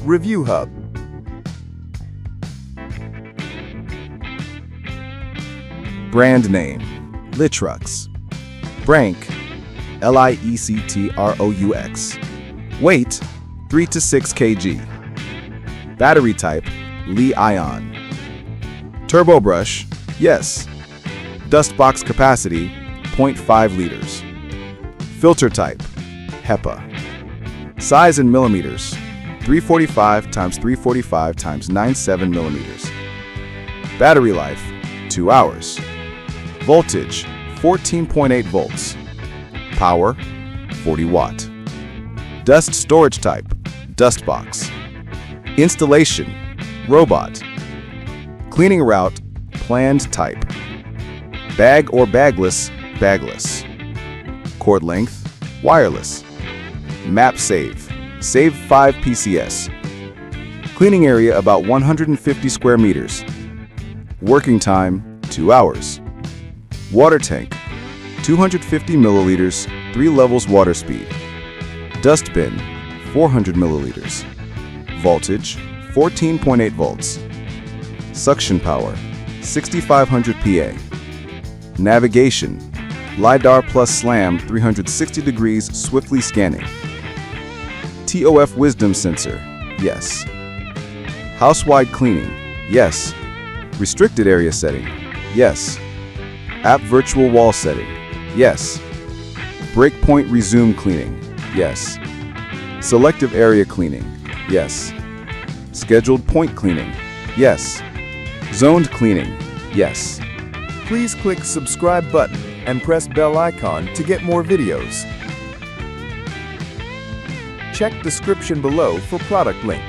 Review Hub. Brand name: Liectroux. Brank, Liectroux. Weight: 3 to 6 kg. Battery type: Li-ion. Turbo brush: yes. Dust box capacity: 0.5 liters. Filter type: HEPA. Size in millimeters: 345 x 345 x 97 millimeters. Battery life: 2 hours. Voltage: 14.8 volts. Power: 40 watt. Dust storage type: dust box. Installation: robot. Cleaning route: planned type. Bag or bagless: bagless. Cord length: wireless. Map save: save 5 PCS. Cleaning area about 150 square meters. Working time: 2 hours. Water tank: 250 milliliters, 3 levels water speed. Dustbin: 400 milliliters. Voltage: 14.8 volts. Suction power: 6500 PA. Navigation: Lidar plus SLAM 360 degrees swiftly scanning. TOF Wisdom Sensor: yes. House-wide cleaning: yes. Restricted area setting: yes. App virtual wall setting: yes. Breakpoint resume cleaning: yes. Selective area cleaning: yes. Scheduled point cleaning: yes. Zoned cleaning: yes. Please click subscribe button and press bell icon to get more videos. Check description below for product link.